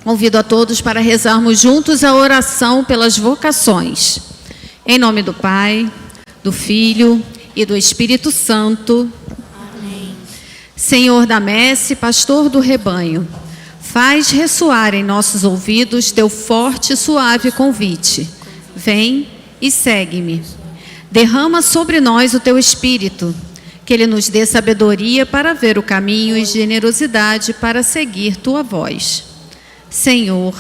Convido a todos para rezarmos juntos a oração pelas vocações. Em nome do Pai, do Filho e do Espírito Santo. Amém. Senhor da messe, pastor do rebanho, faz ressoar em nossos ouvidos teu forte e suave convite. Vem e segue-me. Derrama sobre nós o teu Espírito, que ele nos dê sabedoria para ver o caminho e generosidade para seguir tua voz. Senhor,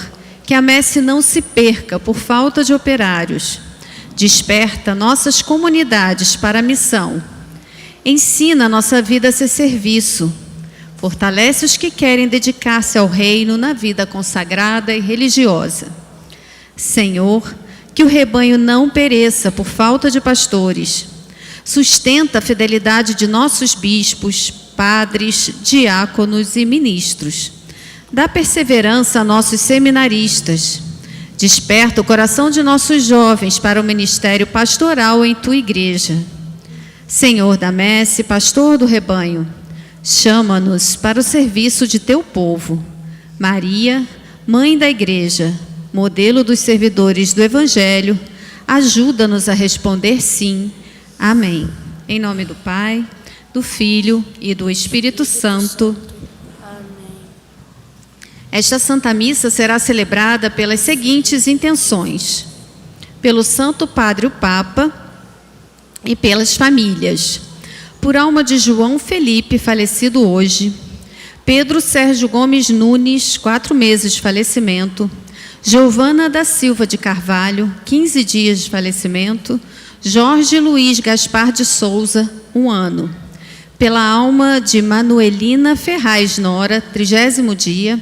que a messe não se perca por falta de operários. Desperta nossas comunidades para a missão. Ensina nossa vida a ser serviço. Fortalece os que querem dedicar-se ao reino na vida consagrada e religiosa. Senhor, que o rebanho não pereça por falta de pastores. Sustenta a fidelidade de nossos bispos, padres, diáconos e ministros. Dá perseverança a nossos seminaristas. Desperta o coração de nossos jovens para o ministério pastoral em tua igreja. Senhor da messe, pastor do rebanho, chama-nos para o serviço de teu povo. Maria, mãe da igreja, modelo dos servidores do Evangelho, ajuda-nos a responder sim. Amém. Em nome do Pai, do Filho e do Espírito Santo. Esta Santa Missa será celebrada pelas seguintes intenções: pelo Santo Padre o Papa e pelas famílias. Por alma de João Felipe, falecido hoje. Pedro Sérgio Gomes Nunes, 4 meses de falecimento. Giovana da Silva de Carvalho, 15 dias de falecimento. Jorge Luiz Gaspar de Souza, 1 ano. Pela alma de Manuelina Ferraz Nora, 30º dia.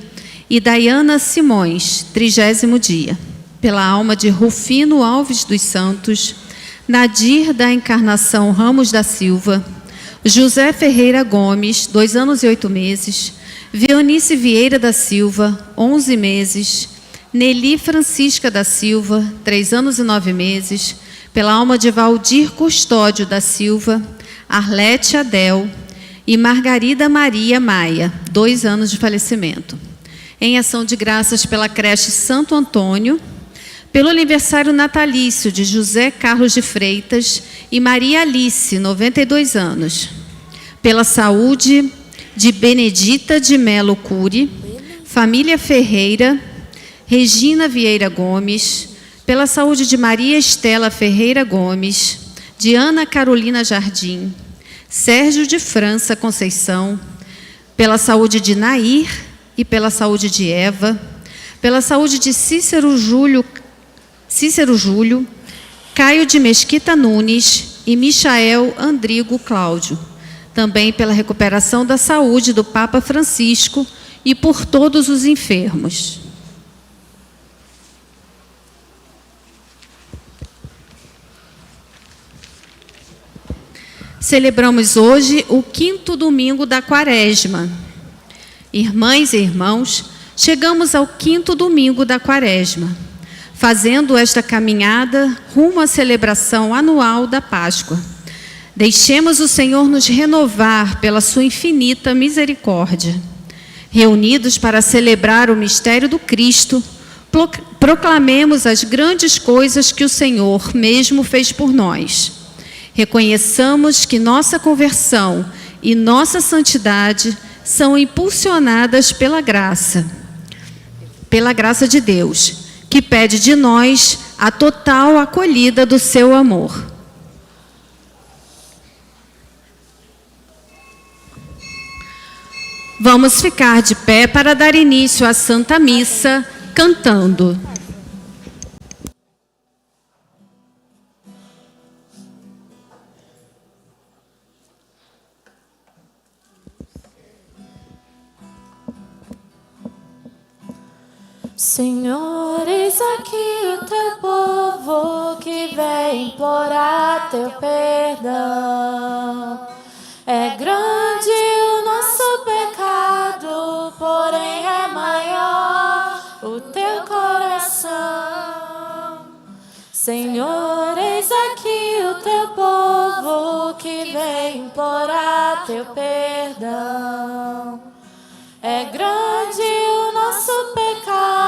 E Daiana Simões, 30º dia. Pela alma de Rufino Alves dos Santos, Nadir da Encarnação Ramos da Silva, José Ferreira Gomes, 2 anos e 8 meses, Vionice Vieira da Silva, 11 meses, Nelly Francisca da Silva, 3 anos e 9 meses, pela alma de Valdir Custódio da Silva, Arlete Adel e Margarida Maria Maia, 2 anos de falecimento. Em ação de graças pela creche Santo Antônio, pelo aniversário natalício de José Carlos de Freitas e Maria Alice, 92 anos. Pela saúde de Benedita de Melo Cury, família Ferreira, Regina Vieira Gomes, pela saúde de Maria Estela Ferreira Gomes, de Ana Carolina Jardim, Sérgio de França Conceição, pela saúde de Nair e pela saúde de Eva, pela saúde de Cícero Júlio, Caio de Mesquita Nunes e Michael Andrigo Cláudio. Também pela recuperação da saúde do Papa Francisco e por todos os enfermos. Celebramos hoje o 5º domingo da Quaresma. Irmãs e irmãos, chegamos ao 5º domingo da Quaresma, fazendo esta caminhada rumo à celebração anual da Páscoa. Deixemos o Senhor nos renovar pela sua infinita misericórdia. Reunidos para celebrar o mistério do Cristo, proclamemos as grandes coisas que o Senhor mesmo fez por nós. Reconheçamos que nossa conversão e nossa santidade são impulsionadas pela graça de Deus, que pede de nós a total acolhida do seu amor. Vamos ficar de pé para dar início à Santa Missa, cantando. Senhor, eis aqui o teu povo que vem implorar teu perdão. É grande o nosso pecado, porém é maior o teu coração. Senhor, eis aqui o teu povo que vem implorar teu perdão. É grande o nosso pecado,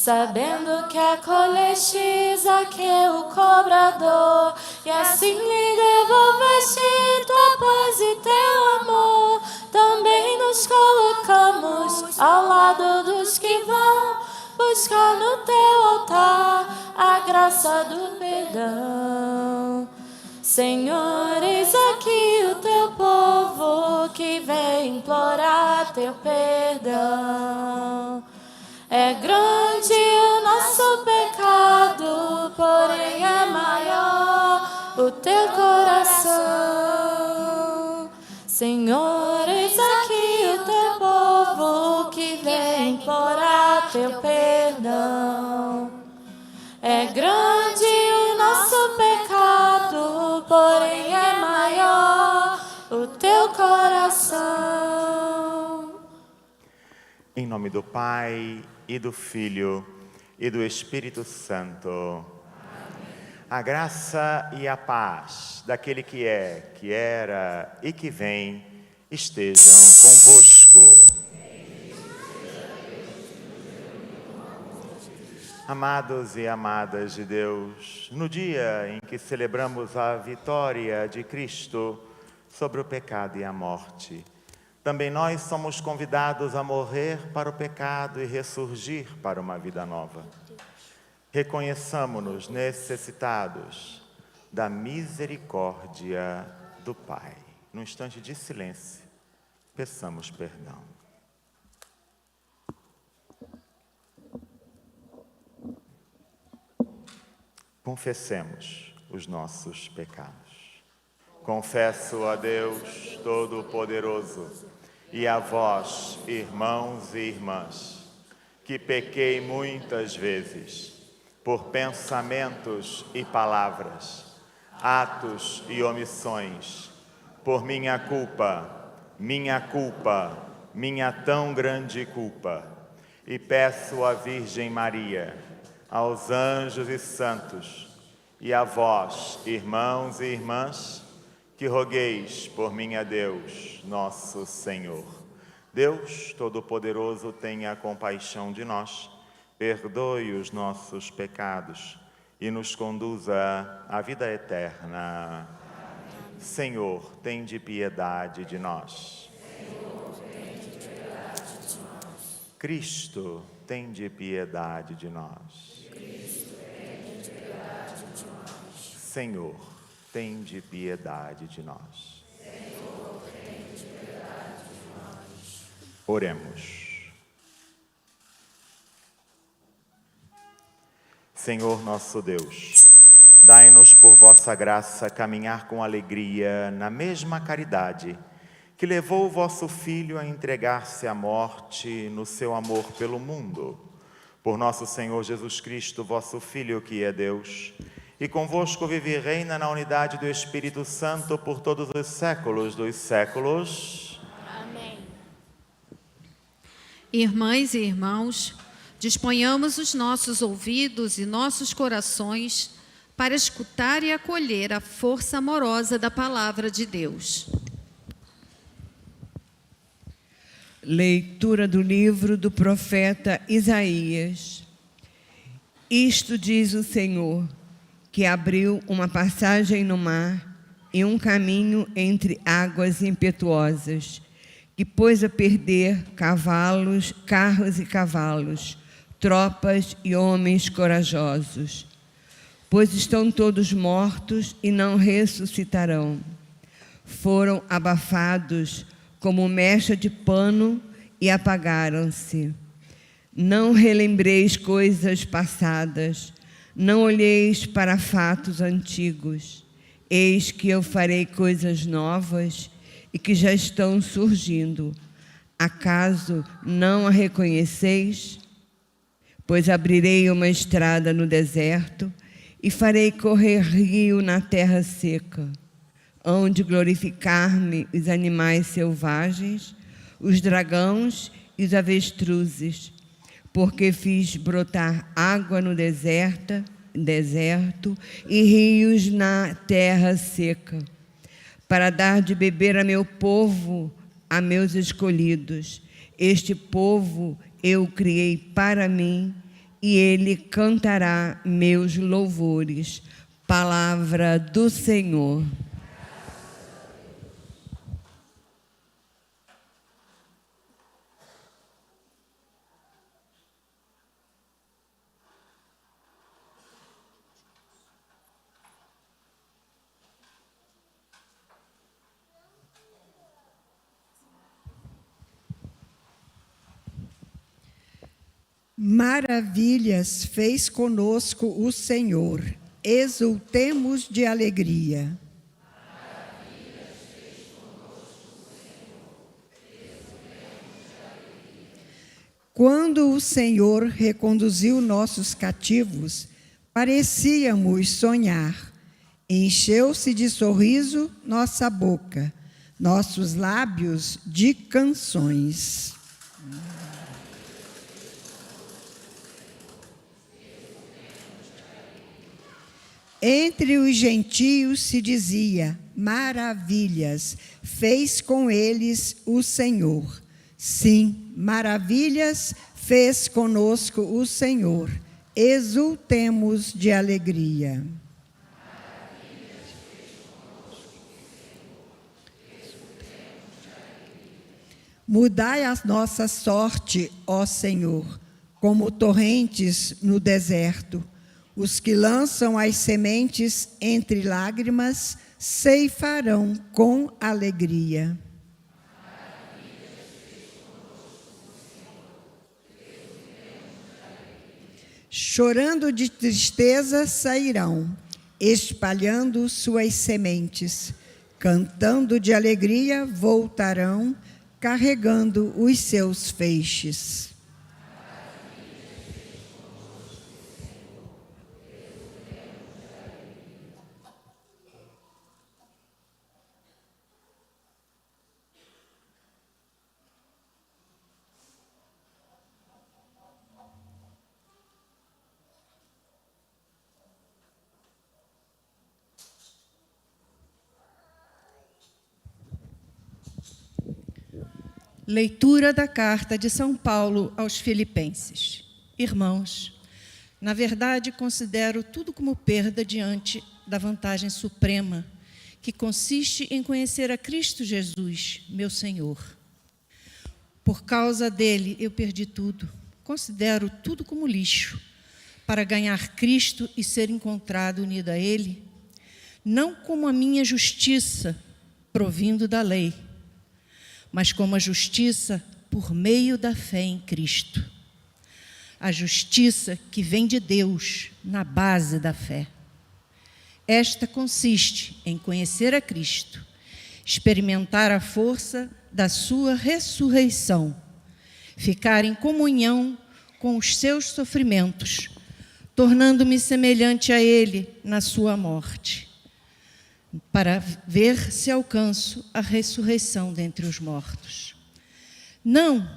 sabendo que acolhestes Zaqueu cobrador, e assim lhe devolveste tua paz e teu amor. Também nos colocamos ao lado dos que vão buscar no teu altar a graça do perdão. Senhor, eis aqui o teu povo que vem implorar teu perdão. É grande o nosso pecado, porém é maior o teu coração. Senhor, eis aqui o teu povo que vem implorar teu perdão. É grande o nosso pecado, porém é maior o teu coração. Em nome do Pai, e do Filho, e do Espírito Santo. Amém. A graça e a paz daquele que é, que era e que vem, estejam convosco. Amados e amadas de Deus, no dia em que celebramos a vitória de Cristo sobre o pecado e a morte, também nós somos convidados a morrer para o pecado e ressurgir para uma vida nova. Reconheçamo-nos necessitados da misericórdia do Pai. Num instante de silêncio, peçamos perdão. Confessemos os nossos pecados. Confesso a Deus Todo-Poderoso e a vós, irmãos e irmãs, que pequei muitas vezes, por pensamentos e palavras, atos e omissões, por minha culpa, minha tão grande culpa, e peço à Virgem Maria, aos anjos e santos, e a vós, irmãos e irmãs, que rogueis por mim a Deus, nosso Senhor. Deus Todo-Poderoso, tenha compaixão de nós, perdoe os nossos pecados e nos conduza à vida eterna. Amém. Senhor, tende piedade de nós. Senhor, tende piedade de nós. Cristo, tende piedade de nós. Cristo, tende piedade de nós. Senhor, tende piedade de nós. Senhor, tende piedade de nós. Oremos. Senhor nosso Deus, dai-nos por vossa graça caminhar com alegria na mesma caridade que levou o vosso Filho a entregar-se à morte no seu amor pelo mundo. Por nosso Senhor Jesus Cristo, vosso Filho, que é Deus, e convosco vive e reina na unidade do Espírito Santo por todos os séculos dos séculos. Amém. Irmãs e irmãos, disponhamos os nossos ouvidos e nossos corações para escutar e acolher a força amorosa da palavra de Deus. Leitura do livro do profeta Isaías. Isto diz o Senhor, que abriu uma passagem no mar e um caminho entre águas impetuosas, que pôs a perder cavalos, carros e cavalos, tropas e homens corajosos. Pois estão todos mortos e não ressuscitarão. Foram abafados como mecha de pano e apagaram-se. Não relembreis coisas passadas, não olheis para fatos antigos. Eis que eu farei coisas novas e que já estão surgindo. Acaso não a reconheceis? Pois abrirei uma estrada no deserto e farei correr rio na terra seca. Hão de glorificar-me os animais selvagens, os dragões e os avestruzes, porque fiz brotar água no deserto e rios na terra seca, para dar de beber a meu povo, a meus escolhidos. Este povo eu criei para mim e ele cantará meus louvores. Palavra do Senhor. Maravilhas fez conosco o Senhor, exultemos de alegria. Quando o Senhor reconduziu nossos cativos, parecíamos sonhar. Encheu-se de sorriso nossa boca, nossos lábios de canções. Entre os gentios se dizia: maravilhas fez com eles o Senhor. Sim, maravilhas fez conosco o Senhor. Exultemos de alegria. Mudai a nossa sorte, ó Senhor, como torrentes no deserto. Os que lançam as sementes entre lágrimas ceifarão com alegria. Chorando de tristeza sairão, espalhando suas sementes. Cantando de alegria voltarão, carregando os seus feixes. Leitura da carta de São Paulo aos Filipenses. Irmãos, na verdade considero tudo como perda diante da vantagem suprema, que consiste em conhecer a Cristo Jesus, meu Senhor. Por causa dele eu perdi tudo, considero tudo como lixo, para ganhar Cristo e ser encontrado unido a ele, não como a minha justiça, provindo da lei, mas como a justiça por meio da fé em Cristo. A justiça que vem de Deus na base da fé. Esta consiste em conhecer a Cristo, experimentar a força da sua ressurreição, ficar em comunhão com os seus sofrimentos, tornando-me semelhante a Ele na sua morte, para ver se alcanço a ressurreição dentre os mortos. Não,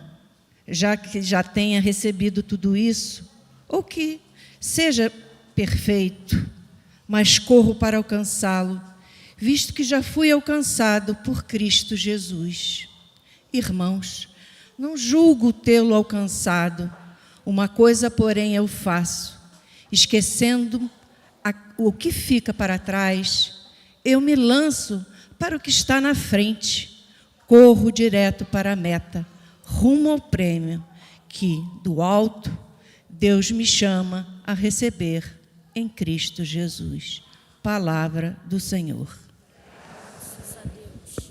já que já tenha recebido tudo isso, ou que seja perfeito, mas corro para alcançá-lo, visto que já fui alcançado por Cristo Jesus. Irmãos, não julgo tê-lo alcançado, uma coisa, porém, eu faço, esquecendo o que fica para trás, eu me lanço para o que está na frente, corro direto para a meta, rumo ao prêmio que, do alto, Deus me chama a receber em Cristo Jesus. Palavra do Senhor. Graças a Deus.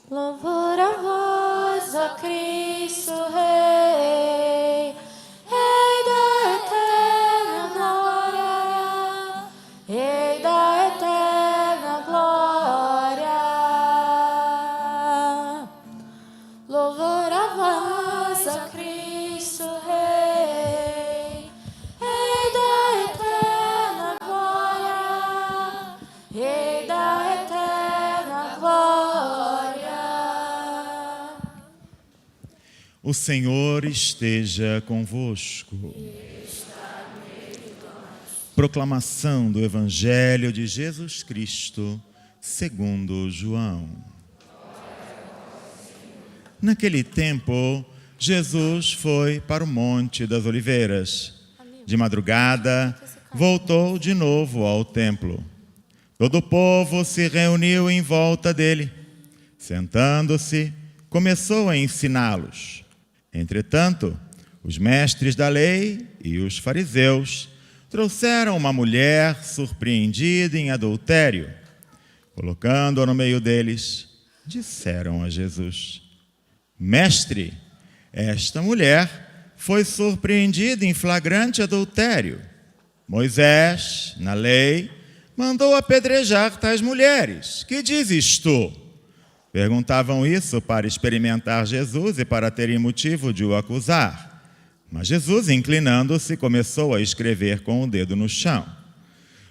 Louvor a vós, ó Cristo Rei, Rei da eterna glória, Rei da eterna glória. Louvor a vós, ó Cristo Rei, Rei da eterna glória, Rei da eterna glória. O Senhor esteja convosco. Proclamação do Evangelho de Jesus Cristo, segundo João. Naquele tempo, Jesus foi para o Monte das Oliveiras. De madrugada, voltou de novo ao templo. Todo o povo se reuniu em volta dele. Sentando-se, começou a ensiná-los. Entretanto, os mestres da lei e os fariseus trouxeram uma mulher surpreendida em adultério. Colocando-a no meio deles, disseram a Jesus: Mestre, esta mulher foi surpreendida em flagrante adultério. Moisés, na lei, mandou apedrejar tais mulheres. Que dizes tu? Perguntavam isso para experimentar Jesus e para terem motivo de o acusar. Mas Jesus, inclinando-se, começou a escrever com o dedo no chão.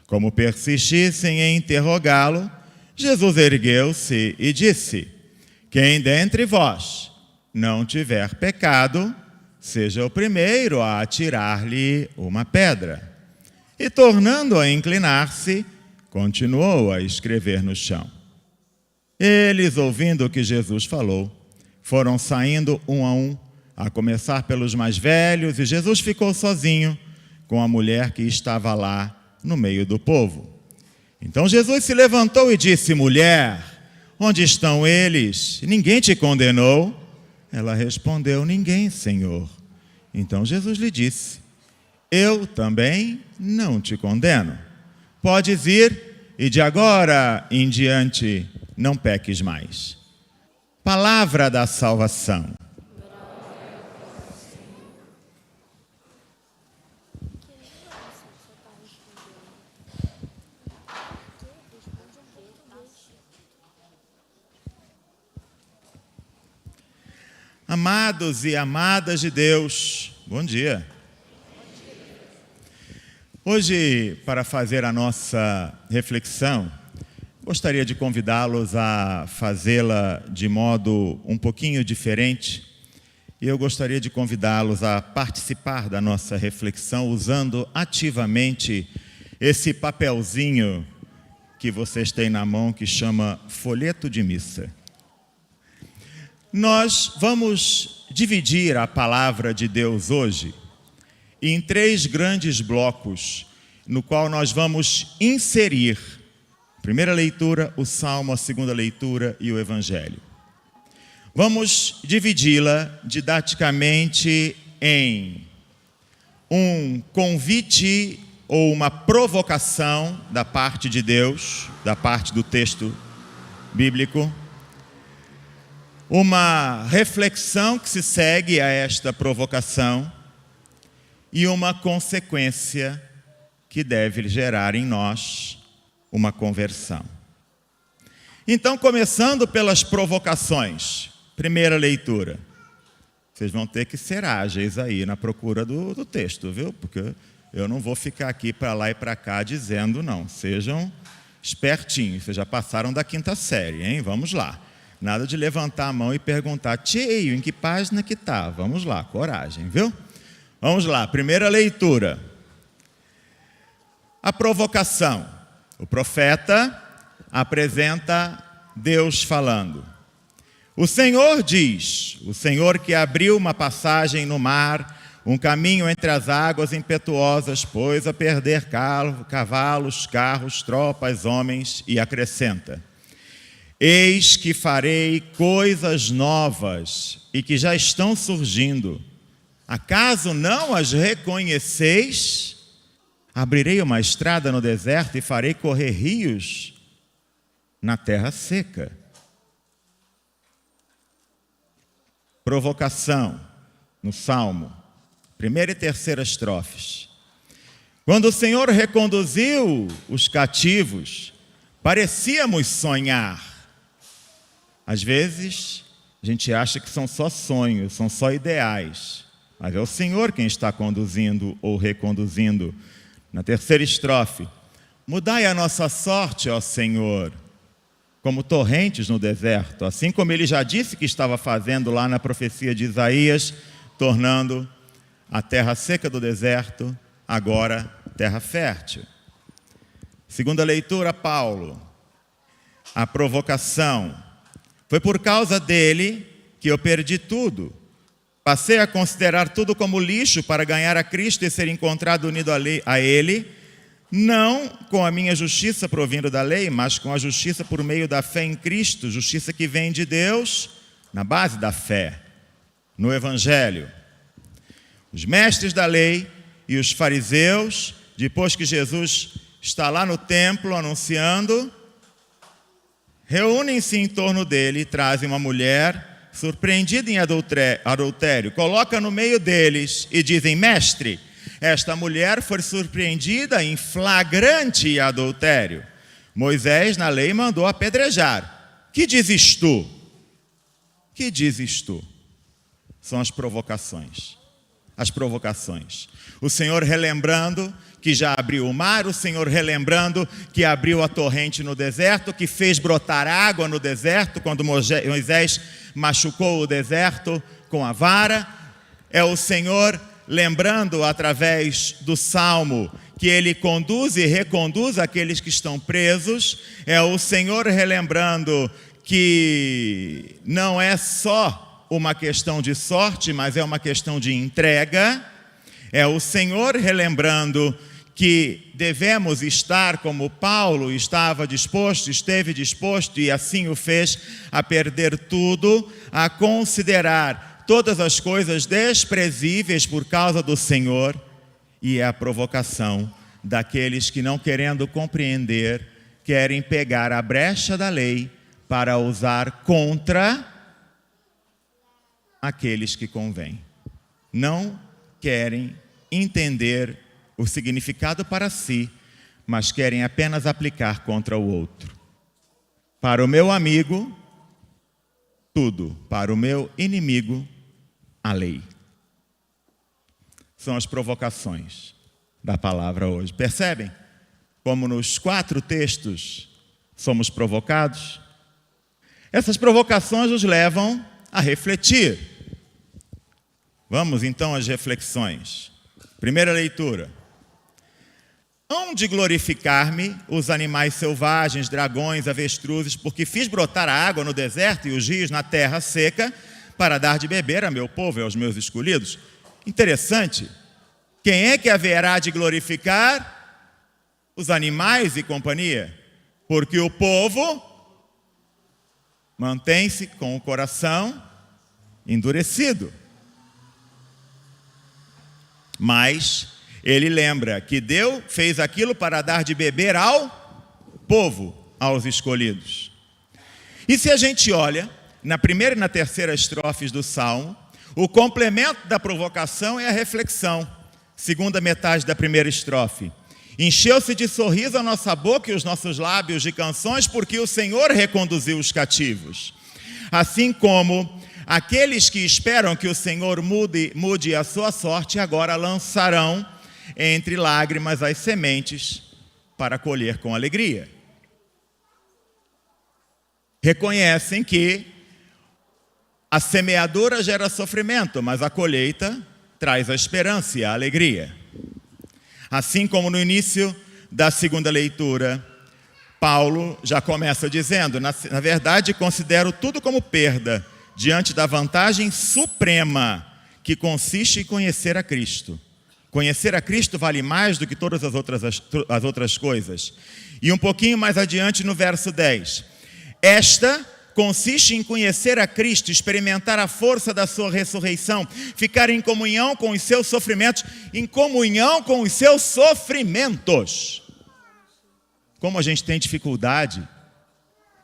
Como persistissem em interrogá-lo, Jesus ergueu-se e disse: Quem dentre vós não tiver pecado, seja o primeiro a atirar-lhe uma pedra. E, tornando a inclinar-se, continuou a escrever no chão. Eles, ouvindo o que Jesus falou, foram saindo um a um, a começar pelos mais velhos, e Jesus ficou sozinho com a mulher que estava lá no meio do povo. Então Jesus se levantou e disse: Mulher, onde estão eles? Ninguém te condenou? Ela respondeu: Ninguém, Senhor. Então Jesus lhe disse: Eu também não te condeno. Podes ir e de agora em diante não peques mais. Palavra da salvação. Amados e amadas de Deus, bom dia. Hoje, para fazer a nossa reflexão, gostaria de convidá-los a fazê-la de modo um pouquinho diferente. E eu gostaria de convidá-los a participar da nossa reflexão usando ativamente esse papelzinho que vocês têm na mão, que chama folheto de missa. Nós vamos dividir a palavra de Deus hoje em 3 grandes blocos, no qual nós vamos inserir a primeira leitura, o Salmo, a segunda leitura e o Evangelho. Vamos dividi-la didaticamente em um convite ou uma provocação da parte de Deus, da parte do texto bíblico, uma reflexão que se segue a esta provocação e uma consequência que deve gerar em nós uma conversão. Então, começando pelas provocações, primeira leitura. Vocês vão ter que ser ágeis aí na procura do texto, viu? Porque eu não vou ficar aqui para lá e para cá dizendo não. Sejam espertinhos, vocês já passaram da 5ª série, hein? Vamos lá. Nada de levantar a mão e perguntar: tio, em que página que está? Vamos lá, coragem, viu? Vamos lá, primeira leitura. A provocação. O profeta apresenta Deus falando. O Senhor diz, o Senhor que abriu uma passagem no mar, um caminho entre as águas impetuosas, pôs a perder cavalos, carros, tropas, homens, e acrescenta: Eis que farei coisas novas e que já estão surgindo. Acaso não as reconheceis? Abrirei uma estrada no deserto e farei correr rios na terra seca. Provocação no Salmo, 1ª e 3ª estrofes. Quando o Senhor reconduziu os cativos, parecíamos sonhar. Às vezes, a gente acha que são só sonhos, são só ideais. Mas é o Senhor quem está conduzindo ou reconduzindo. Na 3ª estrofe: Mudai a nossa sorte, ó Senhor, como torrentes no deserto, assim como Ele já disse que estava fazendo lá na profecia de Isaías, tornando a terra seca do deserto, agora terra fértil. Segunda leitura, Paulo. a provocação. Foi por causa dele que eu perdi tudo. Passei a considerar tudo como lixo para ganhar a Cristo e ser encontrado unido a Ele, não com a minha justiça provindo da lei, mas com a justiça por meio da fé em Cristo, justiça que vem de Deus na base da fé, no Evangelho. Os mestres da lei e os fariseus, depois que Jesus está lá no templo anunciando, reúnem-se em torno dele e trazem uma mulher surpreendida em adultério, coloca no meio deles e dizem: mestre, esta mulher foi surpreendida em flagrante adultério. Moisés na lei mandou apedrejar. Que dizes tu? Que dizes tu? São as provocações. As provocações. O Senhor relembrando que já abriu o mar, o Senhor relembrando que abriu a torrente no deserto, que fez brotar água no deserto, quando Moisés machucou o deserto com a vara. É o Senhor lembrando através do Salmo que Ele conduz e reconduz aqueles que estão presos. É o Senhor relembrando que não é só uma questão de sorte, mas é uma questão de entrega. É o Senhor relembrando que devemos estar como Paulo estava disposto, esteve disposto e assim o fez, a perder tudo, a considerar todas as coisas desprezíveis por causa do Senhor, e é a provocação daqueles que, não querendo compreender, querem pegar a brecha da lei para usar contra aqueles que convém. Não querem entender o significado para si, mas querem apenas aplicar contra o outro. Para o meu amigo, tudo. Para o meu inimigo, a lei. São as provocações da palavra hoje. Percebem como nos 4 textos somos provocados? Essas provocações nos levam a refletir. Vamos então às reflexões. Primeira leitura. Hão de glorificar-me os animais selvagens, dragões, avestruzes, porque fiz brotar a água no deserto e os rios na terra seca, para dar de beber a meu povo e aos meus escolhidos. Interessante. Quem é que haverá de glorificar? Os animais e companhia. Porque o povo mantém-se com o coração endurecido. Mas ele lembra que Deus fez aquilo para dar de beber ao povo, aos escolhidos. E se a gente olha na primeira e na terceira estrofes do Salmo, o complemento da provocação é a reflexão. Segunda metade da primeira estrofe. Encheu-se de sorriso a nossa boca e os nossos lábios de canções, porque o Senhor reconduziu os cativos. Assim como aqueles que esperam que o Senhor mude a sua sorte, agora lançarão entre lágrimas as sementes para colher com alegria. Reconhecem que a semeadura gera sofrimento, mas a colheita traz a esperança e a alegria. Assim como no início da segunda leitura, Paulo já começa dizendo: na verdade, considero tudo como perda diante da vantagem suprema que consiste em conhecer a Cristo. Conhecer a Cristo vale mais do que todas as outras coisas. E um pouquinho mais adiante, no verso 10. Esta consiste em conhecer a Cristo, experimentar a força da sua ressurreição, ficar em comunhão com os seus sofrimentos, em comunhão com os seus sofrimentos. Como a gente tem dificuldade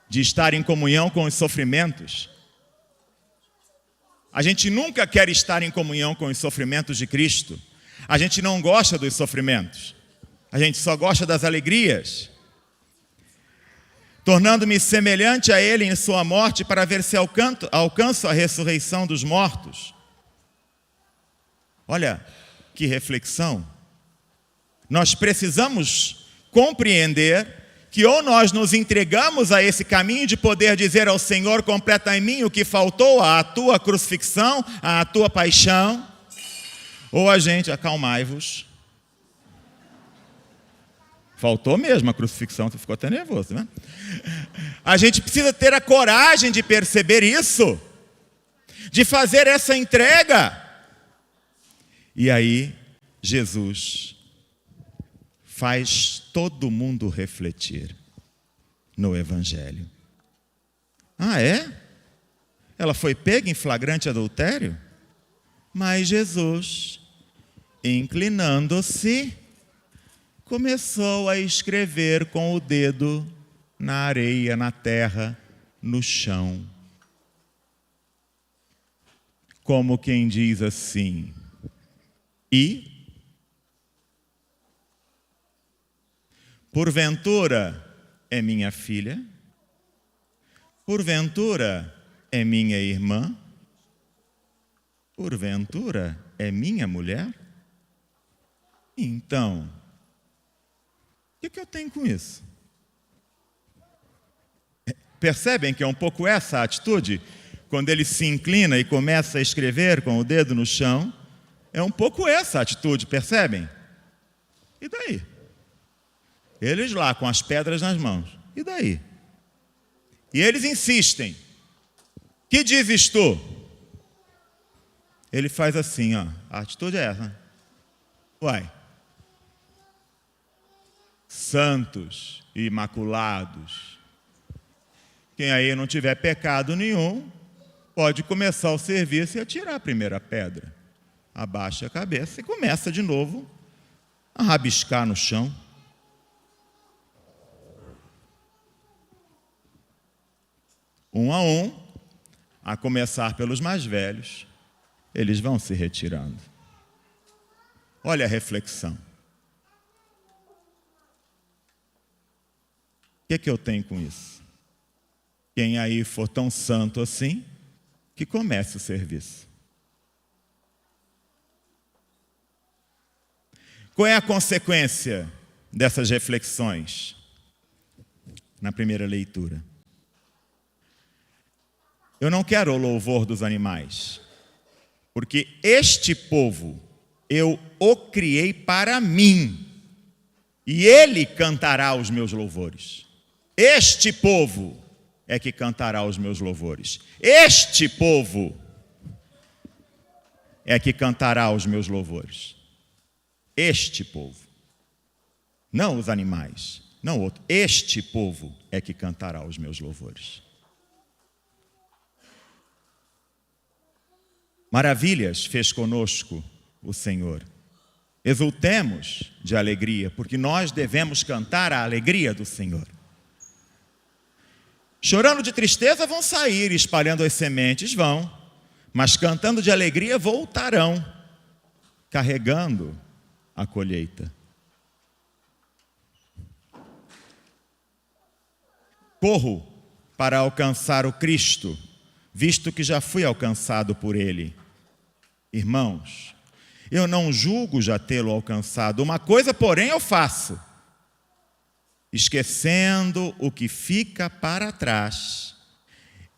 de estar em comunhão com os sofrimentos. A gente nunca quer estar em comunhão com os sofrimentos de Cristo. A gente não gosta dos sofrimentos. A gente só gosta das alegrias. Tornando-me semelhante a Ele em sua morte, para ver se alcanço a ressurreição dos mortos. Olha que reflexão. Nós precisamos compreender que ou nós nos entregamos a esse caminho de poder dizer ao Senhor: completa em mim o que faltou, à tua crucifixão, à tua paixão, ou a gente, acalmai-vos, Faltou mesmo a crucifixão, você ficou até nervoso, né? A gente precisa ter a coragem de perceber isso, de fazer essa entrega. E aí, Jesus faz todo mundo refletir no Evangelho. Ah, é? Ela foi pega em flagrante adultério? Mas Jesus, inclinando-se, começou a escrever com o dedo na areia, na terra, no chão. Como quem diz assim, e? Porventura é minha filha? Porventura é minha irmã? Porventura é minha mulher? Então, o que eu tenho com isso? Percebem que é um pouco essa a atitude? Quando ele se inclina e começa a escrever com o dedo no chão, é um pouco essa a atitude, percebem? E daí? Eles lá com as pedras nas mãos. E daí? E eles insistem. Que dizes tu? Ele faz assim, ó. A atitude é essa. Uai. Santos e imaculados. Quem aí não tiver pecado nenhum, pode começar o serviço e atirar a primeira pedra. Abaixa a cabeça e começa de novo a rabiscar no chão. Um, a começar pelos mais velhos, eles vão se retirando. Olha a reflexão. O que eu tenho com isso? Quem aí for tão santo assim, que comece o serviço. Qual é a consequência dessas reflexões na primeira leitura? Eu não quero o louvor dos animais, porque este povo eu o criei para mim, e ele cantará os meus louvores. Este povo é que cantará os meus louvores. Este povo é que cantará os meus louvores. Este povo. Não os animais, não outro. Este povo é que cantará os meus louvores. Maravilhas fez conosco o Senhor. Exultemos de alegria, porque nós devemos cantar a alegria do Senhor. Chorando de tristeza vão sair, espalhando as sementes vão, mas cantando de alegria voltarão, carregando a colheita. Corro para alcançar o Cristo, visto que já fui alcançado por Ele. Irmãos, eu não julgo já tê-lo alcançado. Uma coisa, porém, eu faço, esquecendo o que fica para trás,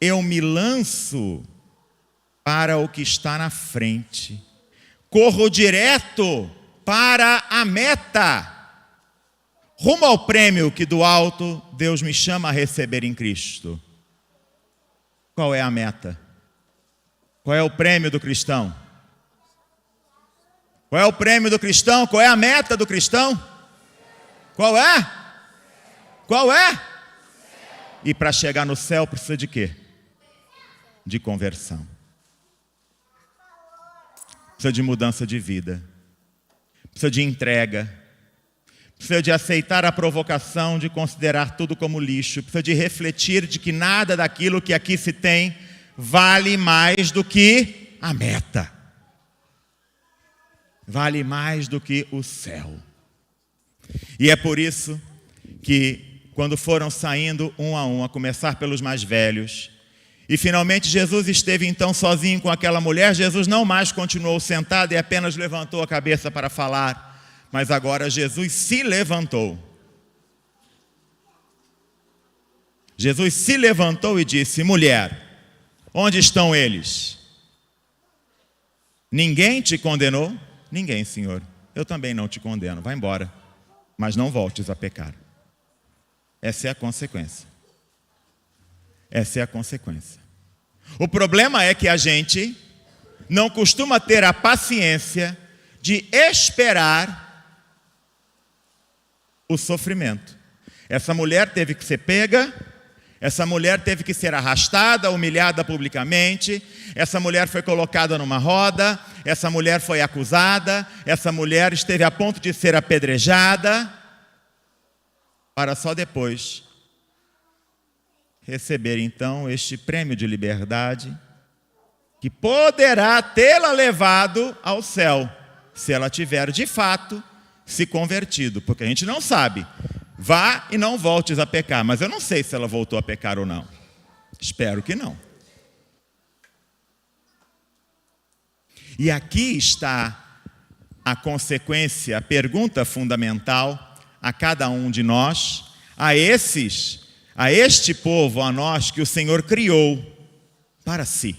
eu me lanço para o que está na frente. Corro direto para a meta, rumo ao prêmio que do alto Deus me chama a receber em Cristo. Qual é a meta? Qual é o prêmio do cristão? Qual é o prêmio do cristão? Qual é a meta do cristão? Qual é? Qual é? E para chegar no céu precisa de quê? De conversão. Precisa de mudança de vida. Precisa de entrega. Precisa de aceitar a provocação de considerar tudo como lixo. Precisa de refletir de que nada daquilo que aqui se tem vale mais do que a meta. Vale mais do que o céu. E é por isso que quando foram saindo um a começar pelos mais velhos, e finalmente Jesus esteve então sozinho com aquela mulher, Jesus não mais continuou sentado e apenas levantou a cabeça para falar, mas agora Jesus se levantou. Jesus se levantou e disse: mulher, onde estão eles? Ninguém te condenou? Ninguém, Senhor. Eu também não te condeno. Vai embora. mas não voltes a pecar. Essa é a consequência. Essa é a consequência. O problema é que a gente não costuma ter a paciência de esperar o sofrimento. Essa mulher teve que ser pega, essa mulher teve que ser arrastada, humilhada publicamente, essa mulher foi colocada numa roda, essa mulher foi acusada, essa mulher esteve a ponto de ser apedrejada, para só depois receber então este prêmio de liberdade, que poderá tê-la levado ao céu, se ela tiver de fato se convertido, porque a gente não sabe. Vá e não voltes a pecar, mas eu não sei se ela voltou a pecar ou não. Espero que não. E aqui está a consequência, a pergunta fundamental a cada um de nós, a este povo, a nós que o Senhor criou para si.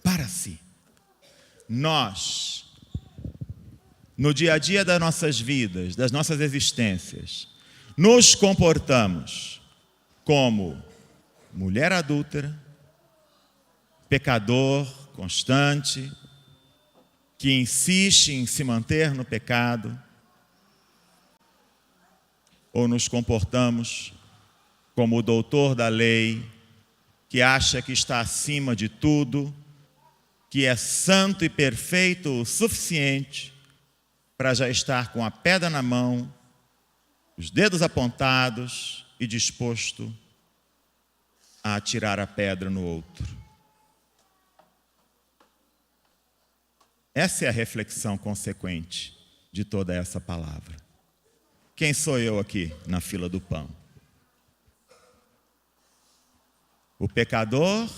Para si. Nós, no dia a dia das nossas vidas, das nossas existências, nos comportamos como mulher adúltera, pecador constante, que insiste em se manter no pecado, ou nos comportamos como o doutor da lei, que acha que está acima de tudo, que é santo e perfeito o suficiente para já estar com a pedra na mão, os dedos apontados e disposto a atirar a pedra no outro. Essa é a reflexão consequente de toda essa palavra. Quem sou eu aqui na fila do pão? O pecador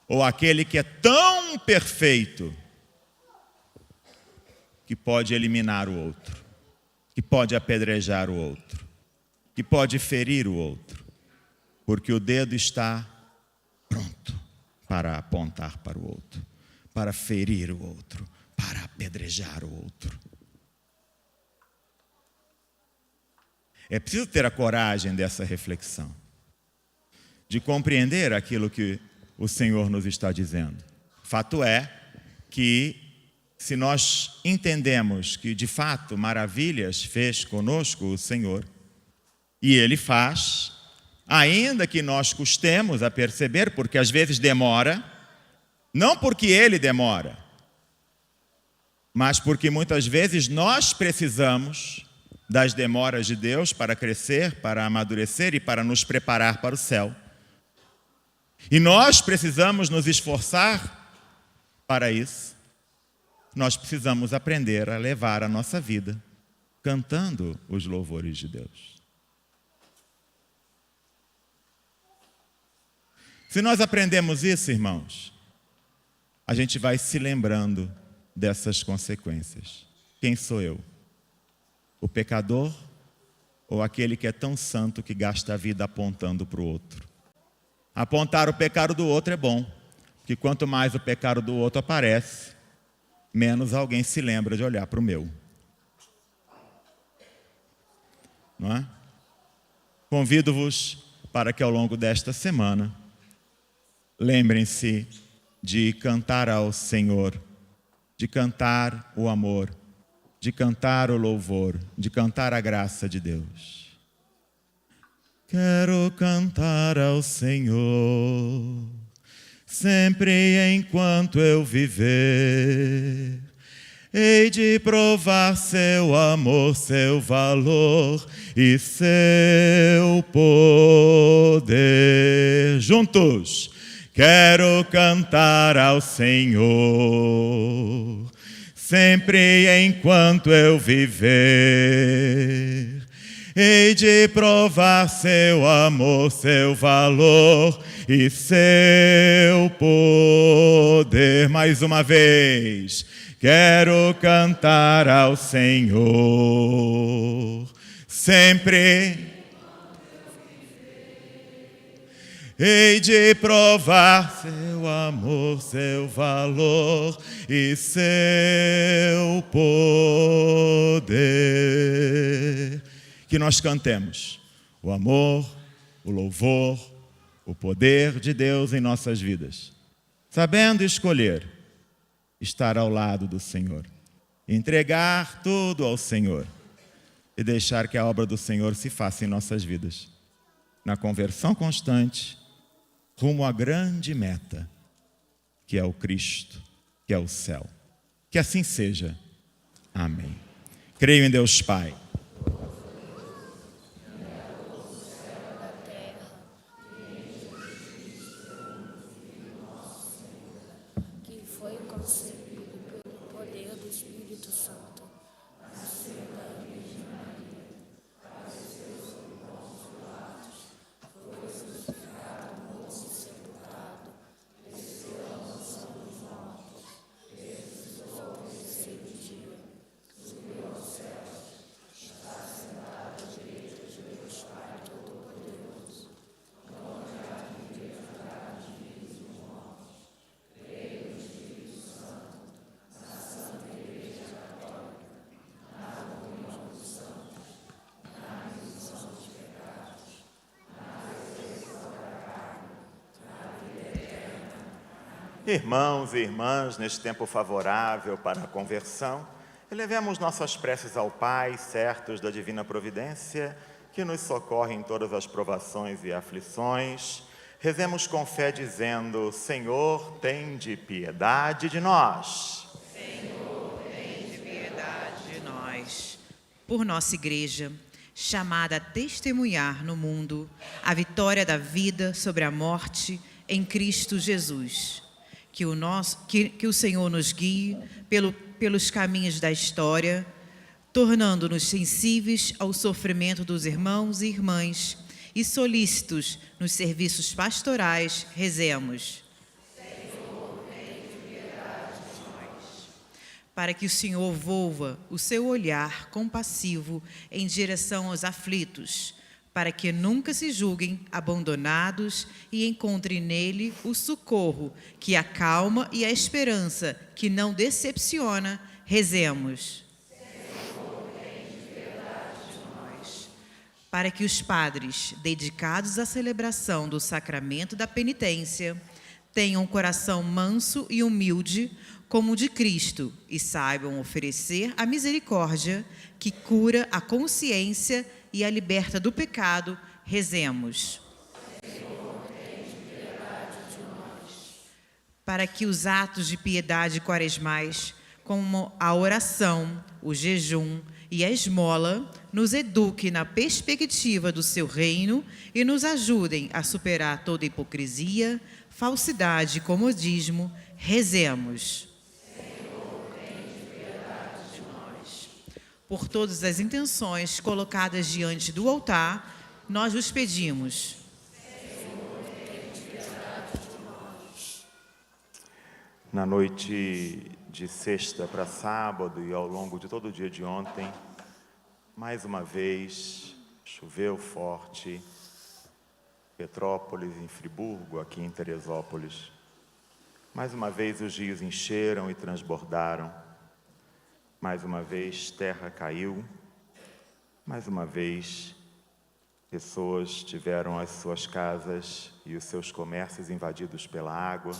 ou aquele que é tão perfeito que pode eliminar o outro, que pode apedrejar o outro, que pode ferir o outro, porque o dedo está pronto para apontar para o outro, para ferir o outro, para apedrejar o outro. É preciso ter a coragem dessa reflexão, de compreender aquilo que o Senhor nos está dizendo. Fato é que, se nós entendemos que de fato maravilhas fez conosco o Senhor, e Ele faz, ainda que nós custemos a perceber, porque às vezes demora, não porque Ele demora, mas porque muitas vezes nós precisamos das demoras de Deus para crescer, para amadurecer e para nos preparar para o céu. E nós precisamos nos esforçar para isso. Nós precisamos aprender a levar a nossa vida cantando os louvores de Deus. Se nós aprendemos isso, irmãos, a gente vai se lembrando dessas consequências. Quem sou eu? O pecador ou aquele que é tão santo que gasta a vida apontando para o outro? Apontar o pecado do outro é bom, porque quanto mais o pecado do outro aparece, menos alguém se lembra de olhar para o meu. Não é? Convido-vos para que ao longo desta semana lembrem-se de cantar ao Senhor, de cantar o amor, de cantar o louvor, de cantar a graça de Deus. Quero cantar ao Senhor, sempre enquanto eu viver. Hei de provar seu amor, seu valor e seu poder. Juntos, quero cantar ao Senhor, sempre enquanto eu viver. Hei de provar seu amor, seu valor e seu poder. Mais uma vez, quero cantar ao Senhor, sempre. hei de provar seu amor, seu valor e seu poder. Que nós cantemos o amor, o louvor, o poder de Deus em nossas vidas, sabendo escolher estar ao lado do Senhor, entregar tudo ao Senhor e deixar que a obra do Senhor se faça em nossas vidas, na conversão constante, rumo à grande meta, que é o Cristo, que é o céu. Que assim seja. Amém. Creio em Deus Pai, que foi concebido pelo poder do Espírito Santo. Irmãos e irmãs, neste tempo favorável para a conversão, elevemos nossas preces ao Pai, certos da divina providência, que nos socorre em todas as provações e aflições. Rezemos com fé dizendo: Senhor, tende piedade de nós. Senhor, tende piedade de nós. Por nossa igreja, chamada a testemunhar no mundo a vitória da vida sobre a morte em Cristo Jesus. Que o Senhor nos guie pelos caminhos da história, tornando-nos sensíveis ao sofrimento dos irmãos e irmãs e solícitos nos serviços pastorais. Rezemos. Senhor, tende piedade de nós. Para que o Senhor volva o seu olhar compassivo em direção aos aflitos, para que nunca se julguem abandonados e encontrem nele o socorro que acalma e a esperança que não decepciona. Rezemos. Senhor, tende piedade de nós. Para que os padres, dedicados à celebração do sacramento da penitência, tenham um coração manso e humilde como o de Cristo e saibam oferecer a misericórdia que cura a consciência e a liberta do pecado. Rezemos. Senhor, tende piedade de nós. Para que os atos de piedade quaresmais, como a oração, o jejum e a esmola, nos eduquem na perspectiva do seu reino e nos ajudem a superar toda hipocrisia, falsidade e comodismo. Rezemos. Por todas as intenções colocadas diante do altar, nós vos pedimos. Na noite de sexta para sábado e ao longo de todo o dia de ontem, mais uma vez, choveu forte, Petrópolis, em Friburgo, aqui em Teresópolis. Mais uma vez os rios encheram e transbordaram. Mais uma vez, terra caiu. Mais uma vez, pessoas tiveram as suas casas e os seus comércios invadidos pela água.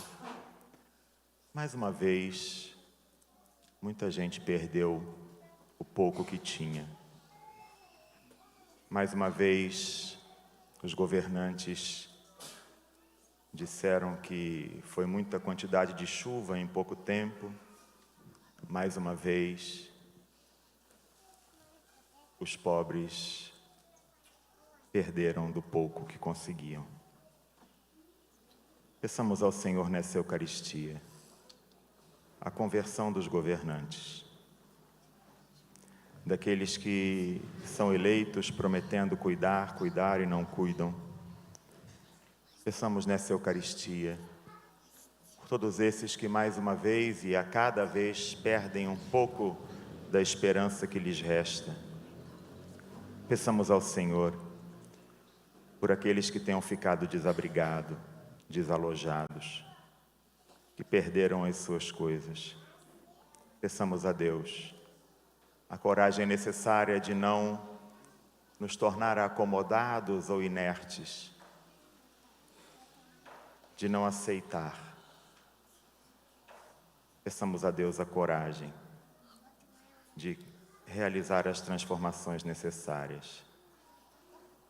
Mais uma vez, muita gente perdeu o pouco que tinha. Mais uma vez, os governantes disseram que foi muita quantidade de chuva em pouco tempo. Mais uma vez, os pobres perderam do pouco que conseguiam. Peçamos ao Senhor nessa Eucaristia a conversão dos governantes, daqueles que são eleitos prometendo cuidar e não cuidam. Peçamos nessa Eucaristia todos esses que mais uma vez e a cada vez perdem um pouco da esperança que lhes resta. Peçamos ao Senhor por aqueles que tenham ficado desabrigados, desalojados, que perderam as suas coisas. Peçamos a Deus a coragem necessária de não nos tornar acomodados ou inertes, de não aceitar. Peçamos a Deus a coragem de realizar as transformações necessárias,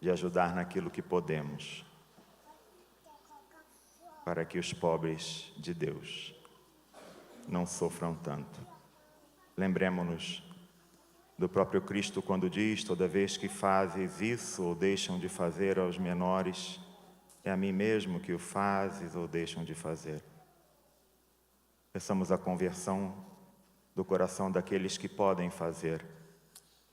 de ajudar naquilo que podemos, para que os pobres de Deus não sofram tanto. Lembremos-nos do próprio Cristo quando diz: toda vez que fazes isso ou deixam de fazer aos menores, é a mim mesmo que o fazes ou deixam de fazer. Peçamos a conversão do coração daqueles que podem fazer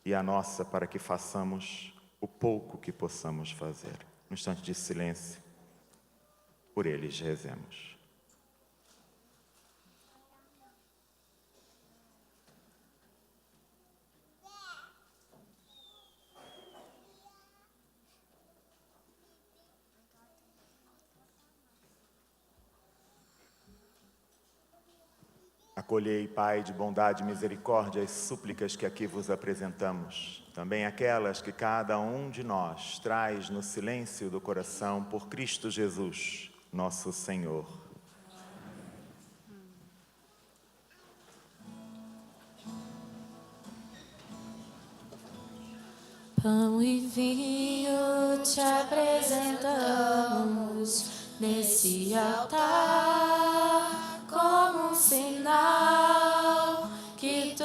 e a nossa para que façamos o pouco que possamos fazer. No instante de silêncio, por eles rezemos. Acolhei, Pai de bondade e misericórdia, as súplicas que aqui vos apresentamos, também aquelas que cada um de nós traz no silêncio do coração por Cristo Jesus, nosso Senhor. Pão e vinho te apresentamos nesse altar, como um sinal que tu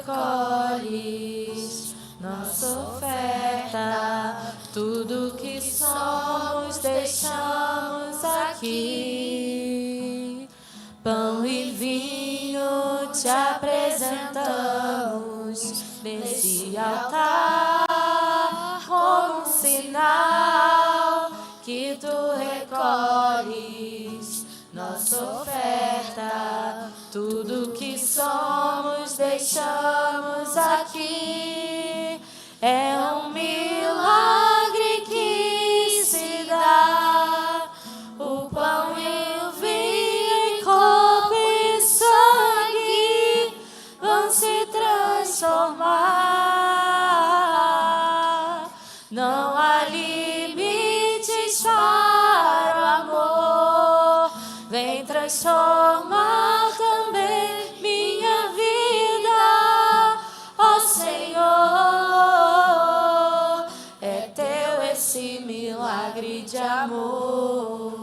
recolhes nossa oferta. Tudo que somos deixamos aqui. Pão e vinho te apresentamos nesse altar, como um sinal que tu recolhes nossa oferta. Tudo que somos deixamos aqui. É um milagre que se dá. O pão e o vinho em corpo e sangue vão se transformar. Não há limites para o amor. Vem transformar também minha vida, ó Senhor. É teu esse milagre de amor.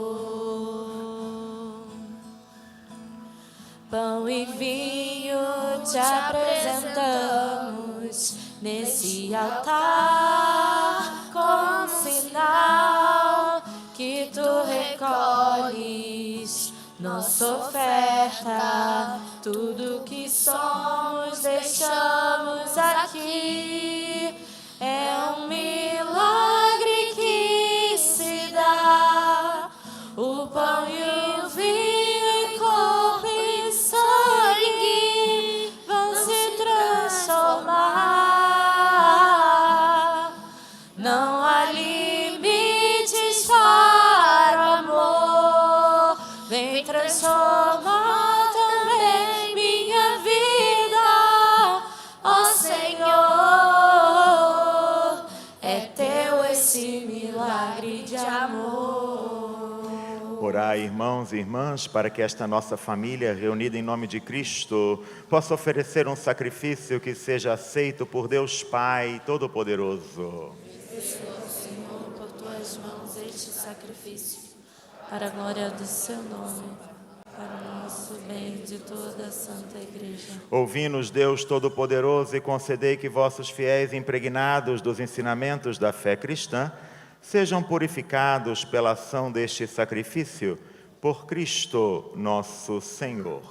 Pão e vinho te apresentamos nesse altar, como sinal que tu recolhes nossa oferta. Tudo que somos deixamos aqui. É um milagre que se dá. O pão e o vinho em corpo e sangue vão se transformar. Não há limites para o amor. Vem transformar também minha vida, ó Senhor. É teu esse milagre de amor. Orai, irmãos e irmãs, para que esta nossa família, reunida em nome de Cristo, possa oferecer um sacrifício que seja aceito por Deus Pai Todo-Poderoso. Senhor, por tuas mãos este sacrifício, para a glória do seu nome, para o nosso bem de toda a Santa Igreja. Ouvi-nos, Deus Todo-Poderoso, e concedei que vossos fiéis, impregnados dos ensinamentos da fé cristã, sejam purificados pela ação deste sacrifício, por Cristo nosso Senhor.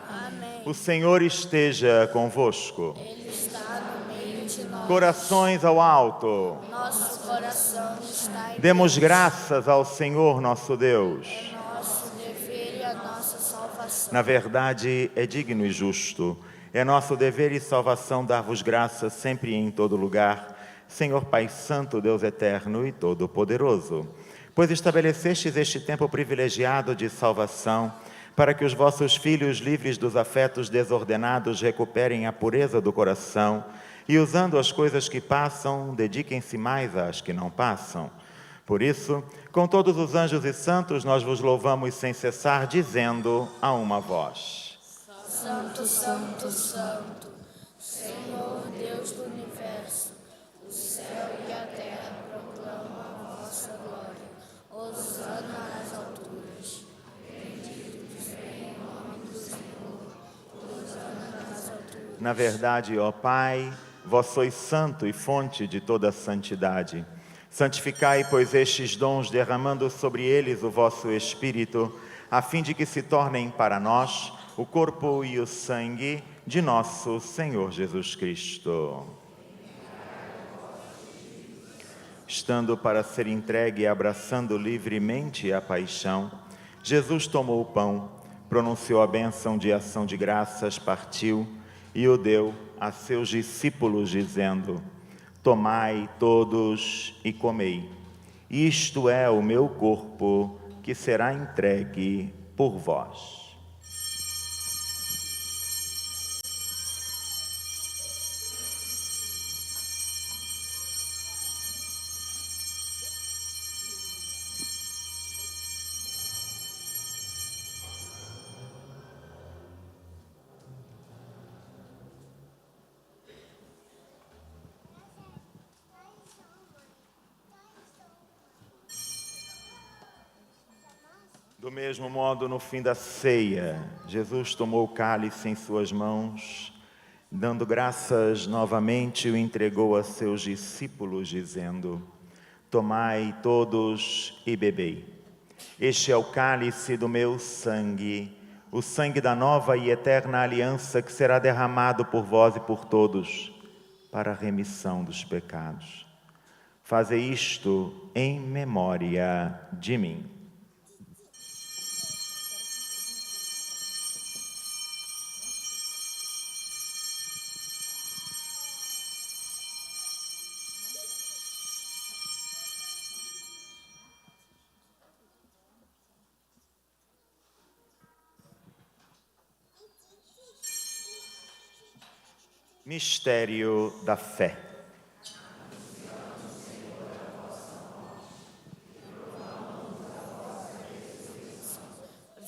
Amém. O Senhor esteja convosco. Ele está no meio de nós. Corações ao alto. Nosso coração está em Demos Deus. graças ao Senhor nosso Deus. É nosso dever e a nossa salvação. Na verdade, é digno e justo. É nosso dever e salvação dar-vos graças sempre e em todo lugar, Senhor Pai Santo, Deus eterno e todo-poderoso, pois estabelecestes este tempo privilegiado de salvação, para que os vossos filhos, livres dos afetos desordenados, recuperem a pureza do coração e, usando as coisas que passam, dediquem-se mais às que não passam. Por isso, com todos os anjos e santos, nós vos louvamos sem cessar, dizendo a uma voz: Santo, Santo, Santo, Senhor Deus do Universo, o céu e a terra proclamam a vossa glória. Hosana nas alturas. Bendito seja o nome do Senhor. Hosana nas alturas. Na verdade, ó Pai, vós sois santo e fonte de toda santidade. Santificai, pois, estes dons, derramando sobre eles o vosso Espírito, a fim de que se tornem para nós o corpo e o sangue de nosso Senhor Jesus Cristo. Estando para ser entregue e abraçando livremente a paixão, Jesus tomou o pão, pronunciou a bênção de ação de graças, partiu e o deu a seus discípulos, dizendo: tomai todos e comei. Isto é o meu corpo, que será entregue por vós. Do mesmo modo, no fim da ceia, Jesus tomou o cálice em suas mãos, dando graças novamente, o entregou a seus discípulos, dizendo: tomai todos e bebei. Este é o cálice do meu sangue, o sangue da nova e eterna aliança, que será derramado por vós e por todos, para a remissão dos pecados. Fazei isto em memória de mim. Mistério da fé.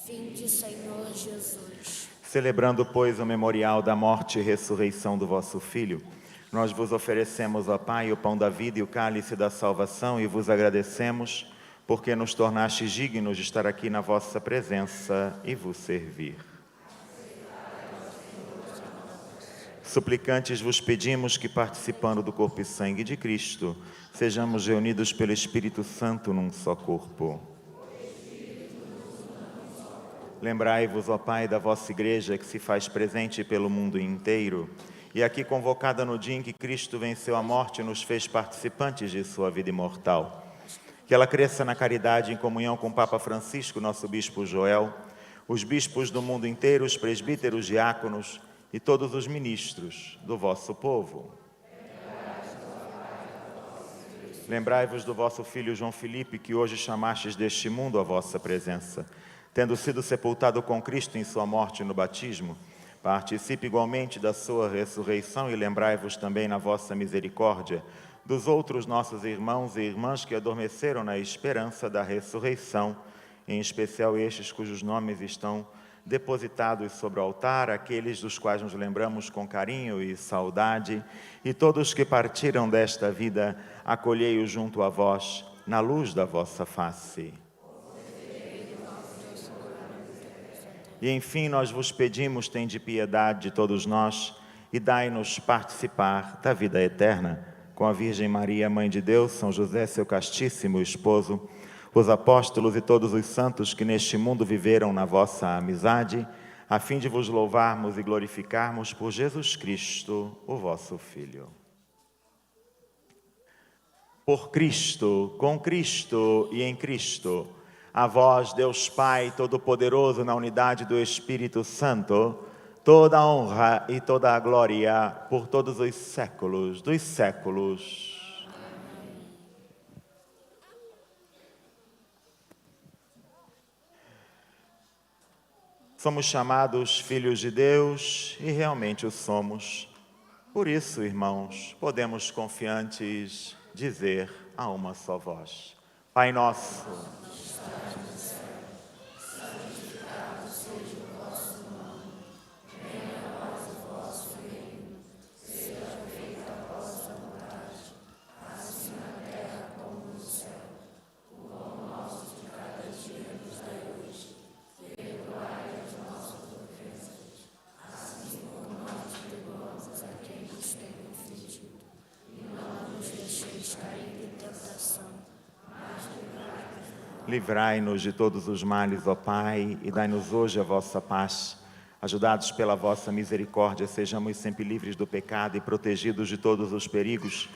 Vinde, Senhor Jesus. Celebrando, pois, o memorial da morte e ressurreição do vosso Filho, nós vos oferecemos, ó Pai, o pão da vida e o cálice da salvação, e vos agradecemos, porque nos tornastes dignos de estar aqui na vossa presença e vos servir. Suplicantes vos pedimos que, participando do corpo e sangue de Cristo, sejamos reunidos pelo Espírito Santo num só corpo. Lembrai-vos, ó Pai, da vossa Igreja, que se faz presente pelo mundo inteiro, e aqui convocada no dia em que Cristo venceu a morte e nos fez participantes de sua vida imortal. Que ela cresça na caridade, em comunhão com o Papa Francisco, nosso Bispo Joel, os bispos do mundo inteiro, os presbíteros, diáconos e todos os ministros do vosso povo. Lembrai-vos do vosso filho João Filipe, que hoje chamastes deste mundo à vossa presença. Tendo sido sepultado com Cristo em sua morte no batismo, participe igualmente da sua ressurreição, e lembrai-vos também na vossa misericórdia dos outros nossos irmãos e irmãs que adormeceram na esperança da ressurreição, em especial estes cujos nomes estão depositados sobre o altar, aqueles dos quais nos lembramos com carinho e saudade, e todos que partiram desta vida, acolhei-os junto a vós, na luz da vossa face. E enfim, nós vos pedimos, tende piedade de todos nós, e dai-nos participar da vida eterna, com a Virgem Maria, Mãe de Deus, São José, seu castíssimo esposo, os apóstolos e todos os santos que neste mundo viveram na vossa amizade, a fim de vos louvarmos e glorificarmos por Jesus Cristo, o vosso Filho. Por Cristo, com Cristo e em Cristo, a vós, Deus Pai Todo-Poderoso, na unidade do Espírito Santo, toda a honra e toda a glória por todos os séculos dos séculos. Somos chamados filhos de Deus e realmente o somos. Por isso, irmãos, podemos confiantes dizer a uma só voz: Pai nosso, livrai-nos de todos os males, ó Pai, e dai-nos hoje a vossa paz. Ajudados pela vossa misericórdia, sejamos sempre livres do pecado e protegidos de todos os perigos,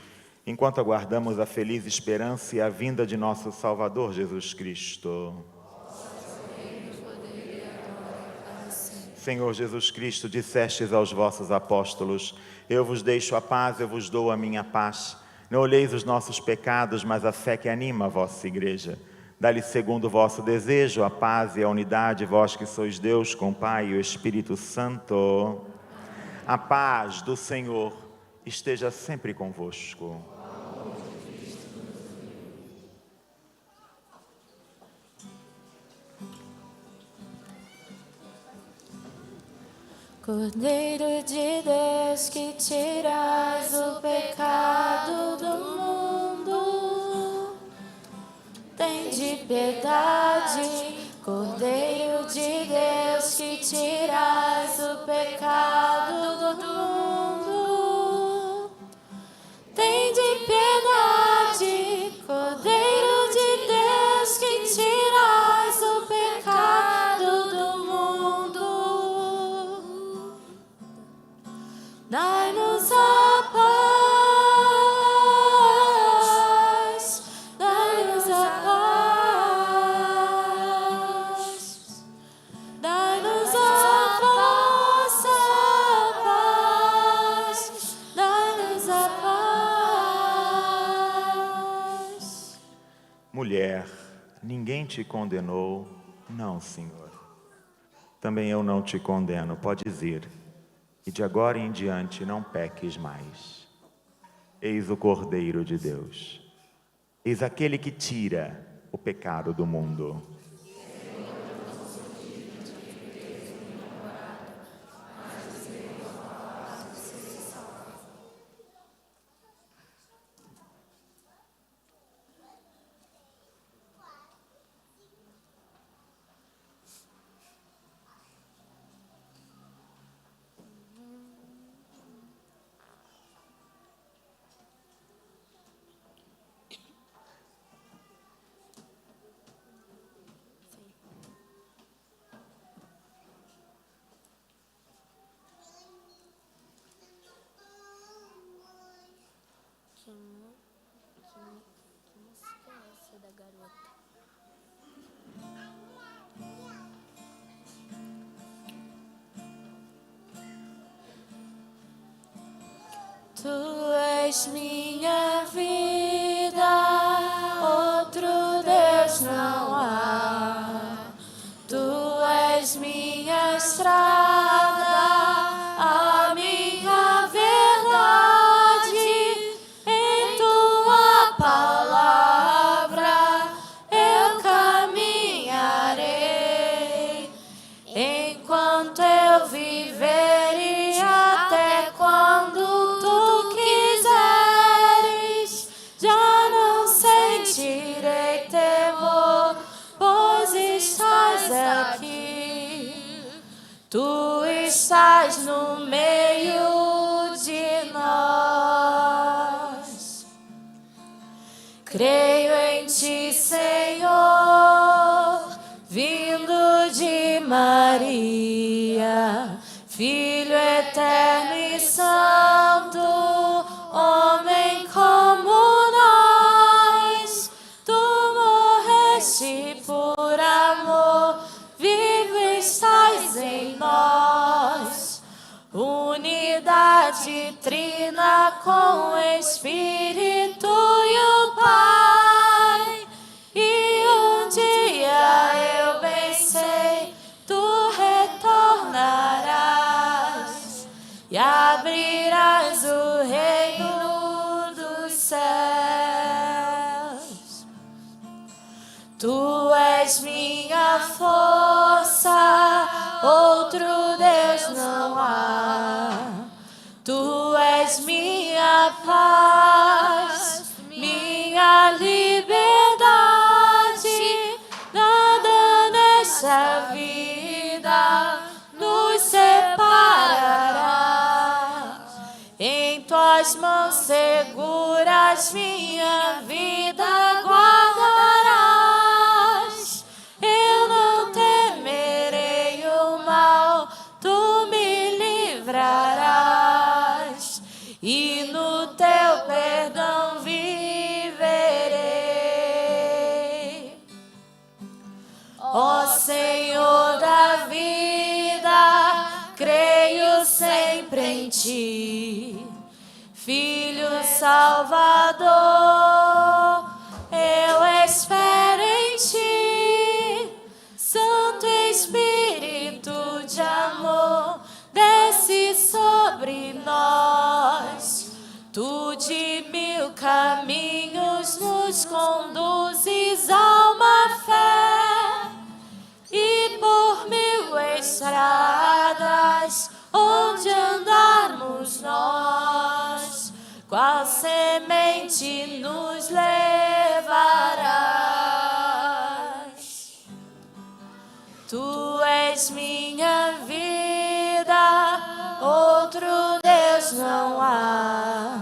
enquanto aguardamos a feliz esperança e a vinda de nosso Salvador Jesus Cristo. Senhor Jesus Cristo, dissestes aos vossos apóstolos: eu vos deixo a paz, eu vos dou a minha paz. Não olheis os nossos pecados, mas a fé que anima a vossa igreja. Dá-lhe segundo o vosso desejo a paz e a unidade, vós que sois Deus com o Pai e o Espírito Santo. A paz do Senhor esteja sempre convosco. Cordeiro de Deus, que tiras o pecado do mundo, tende piedade. Cordeiro de Deus, que tiras o pecado do mundo, tende piedade. Cordeiro de Deus, que tiras o pecado do mundo, dai-nos a paz, dai-nos a paz, dai-nos a vossa paz, dai-nos a paz. Mulher, ninguém te condenou? Não, Senhor. Também eu não te condeno, podes ir. E de agora em diante não peques mais. Eis o Cordeiro de Deus. Eis aquele que tira o pecado do mundo. Tu és minha vida, outro Deus não há. Tu és minha estrada, a minha verdade. Em tua palavra eu caminharei, enquanto eu viver e até quando já não sentirei temor, pois estás aqui. Tu estás no meio de nós. Creio em ti, Senhor, vindo de Maria, Filho eterno e santo, homem como nós. Tu morreste por amor, vivo estás em nós. Unidade trina com o Espírito e o Pai. E um dia eu bem sei, tu retornarás. e abrirás o reino dos céus. Tu és minha força, outro Deus não há. Tu és minha paz, minha liberdade. Nada nesta vida nos separará. Em tuas mãos seguras minha vida guardarás. Eu não temerei o mal, tu me livrarás. E no teu perdão viverei. Ó Senhor da vida, creio sempre em ti. Filho Salvador, eu espero em ti. Santo Espírito de amor, desce sobre nós. Tu de mil caminhos nos conduzes a uma fé, e por mil estradas onde andarmos nós, qual semente nos levarás. Tu és minha vida, outro Deus não há.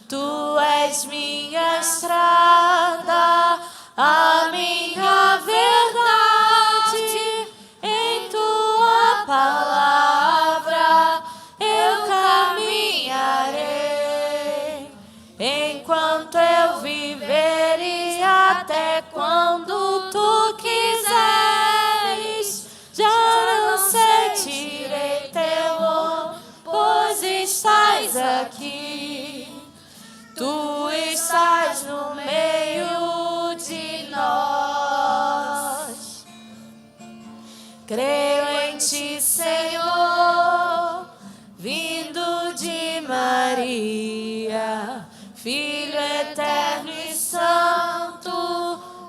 Tu és minha estrada, a minha verdade. Em tua palavra eu caminharei, enquanto eu viver e até quando tu quiseres. Já não sentirei temor, pois estás aqui. Tu estás no meio de nós. Creio em ti, Senhor, vindo de Maria, Filho eterno e santo,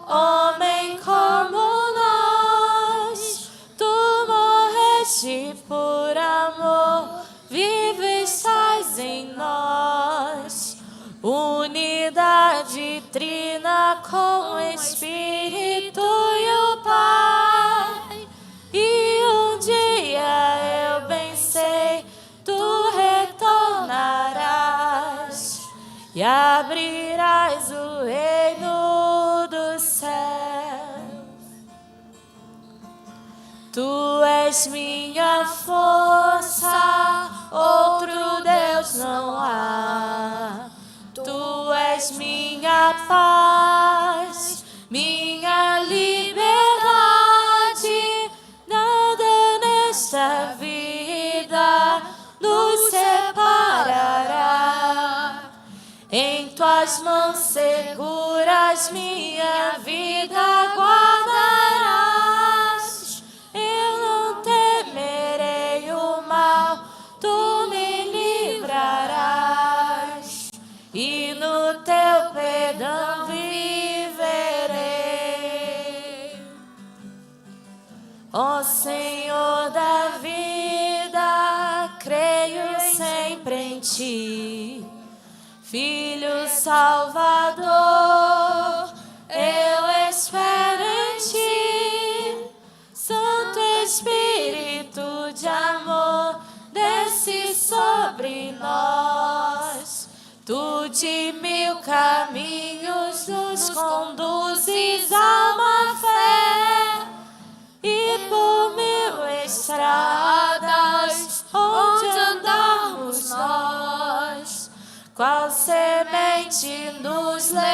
homem como nós. Tu morreste por amor, vive estás em nós. Unidade trina com o Espírito e o Pai. E um dia eu bem sei, tu retornarás e abrirás o reino dos céus. Tu és minha força, outro Deus não há. Tu és minha paz, minha liberdade. Nada nesta vida nos separará. Em tuas mãos seguras minha vida guardarás. Eu não temerei o mal, tu me livrarás. E no teu perdão viverei. Ó Senhor da vida, creio sempre em ti. Filho Salvador, eu espero em ti. Santo Espírito de amor, desce sobre nós. Tu de mil caminhos nos conduzes a uma fé, e por mil estradas onde andarmos nós, qual semente nos levarás.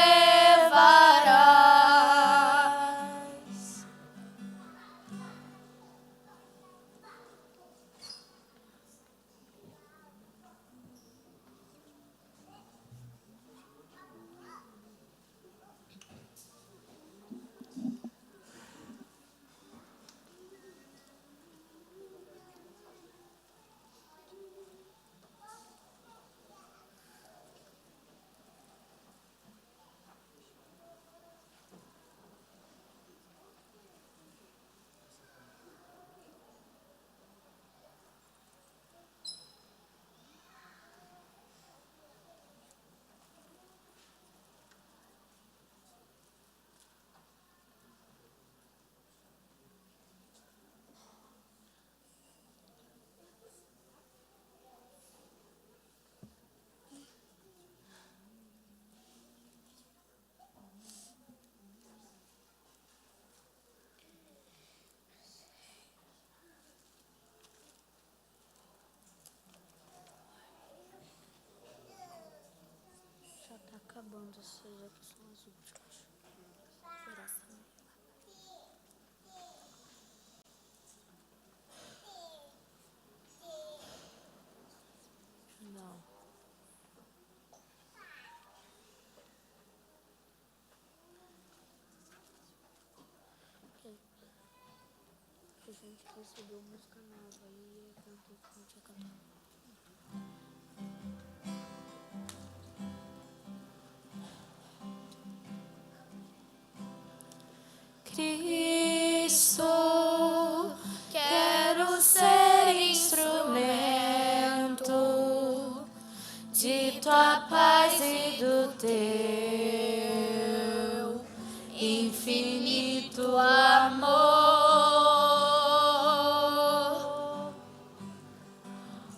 seja que são as últimas. Não. A gente recebeu música nova e cantou que não tinha cantado. Cristo, quero ser instrumento de tua paz e do teu infinito amor,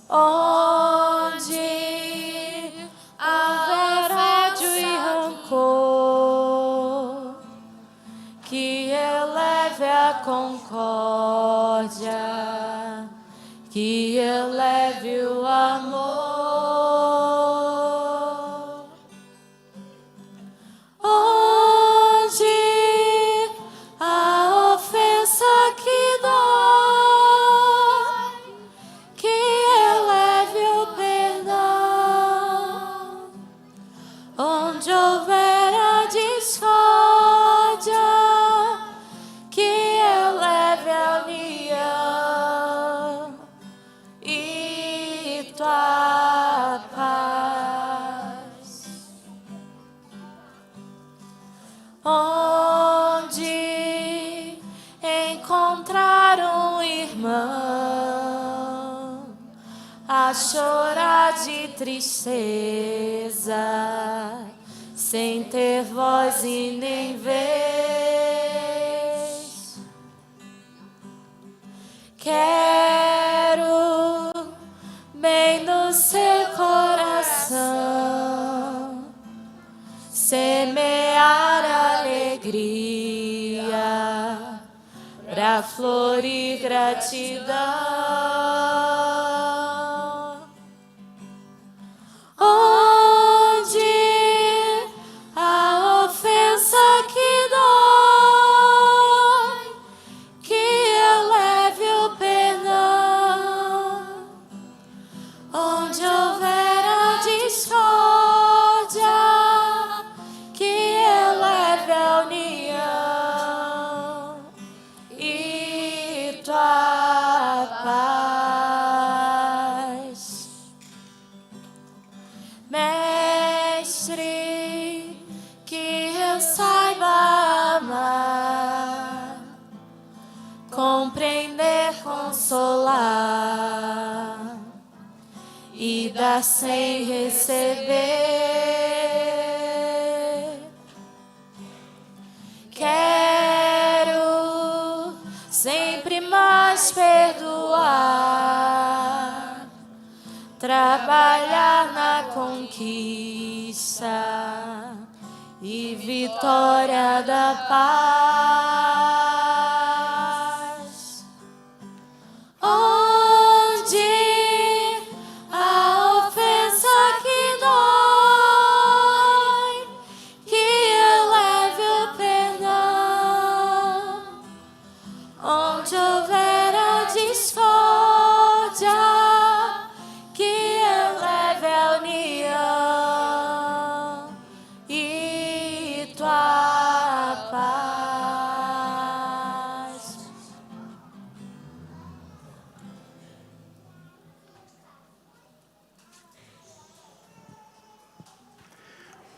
onde houver ódio e rancor, que eleve a concórdia, que eleve o amor, onde a ofensa que dói, que eleve o perdão, onde houver a discórdia, que eleve a união e tua paz, onde encontrar um irmão a chorar de tristeza, sem ter voz e nem vez. Quero bem no seu coração semear alegria pra florir gratidão, onde a ofensa que dói, que eleve o perdão, onde houver a discórdia, que eleve a união e tua paz. Mestre, que eu saiba amar, compreender, consolar e dar sem receber. Quero sempre mais perdoar, trabalhar na conquista e vitória da paz, onde a ofensa que dói, que eleve o perdão, onde houver a discórdia, que eleve a união e tua paz.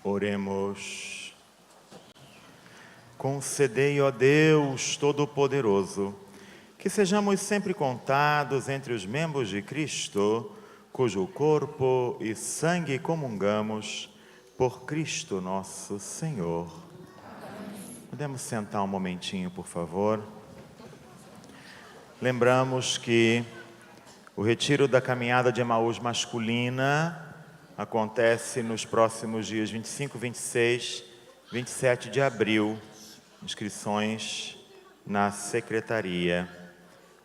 Oremos. Concedei, ó Deus Todo-Poderoso, que sejamos sempre contados entre os membros de Cristo, cujo corpo e sangue comungamos, por Cristo nosso Senhor. Podemos sentar um momentinho, por favor? Lembramos que o retiro da caminhada de Emaús masculina acontece nos próximos dias 25, 26, 27 de abril. Inscrições na secretaria.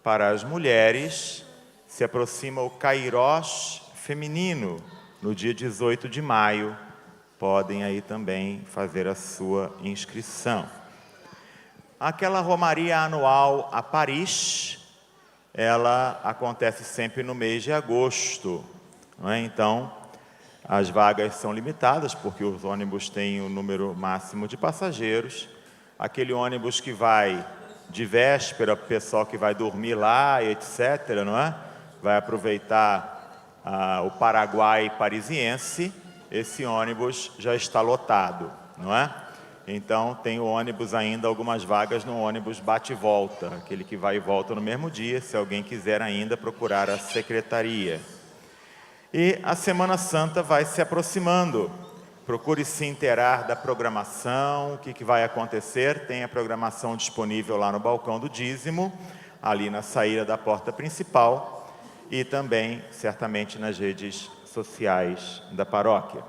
Para as mulheres, se aproxima o Kairós feminino, no dia 18 de maio. podem aí também fazer a sua inscrição. Aquela romaria anual a Paris, ela acontece sempre no mês de agosto, não é? Então, as vagas são limitadas, porque os ônibus têm o número máximo de passageiros. Aquele ônibus que vai de véspera, para o pessoal que vai dormir lá, etc., não é? Vai aproveitar o Paraguai parisiense, esse ônibus já está lotado, não é? Então, tem o ônibus ainda, algumas vagas no ônibus bate e volta, aquele que vai e volta no mesmo dia, se alguém quiser ainda procurar a secretaria. E a Semana Santa vai se aproximando. Procure se inteirar da programação, o que vai acontecer. Tem a programação disponível lá no balcão do dízimo, ali na saída da porta principal, e também, certamente, nas redes sociais da paróquia.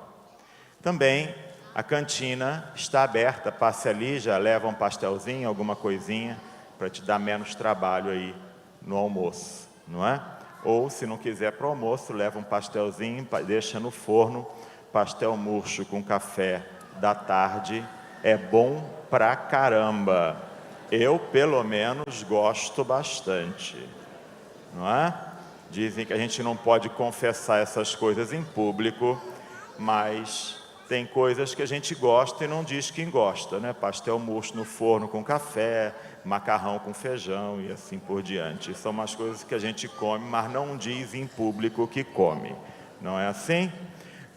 Também a cantina está aberta, passe ali, já leva um pastelzinho, alguma coisinha, para te dar menos trabalho aí no almoço, não é? Ou, se não quiser para o almoço, leva um pastelzinho, deixa no forno, pastel murcho com café da tarde, é bom pra caramba. Eu, pelo menos, gosto bastante, não é? Dizem que a gente não pode confessar essas coisas em público, mas tem coisas que a gente gosta e não diz quem gosta, né? Pastel murcho no forno com café, macarrão com feijão e assim por diante. São umas coisas que a gente come, mas não diz em público que come. Não é assim?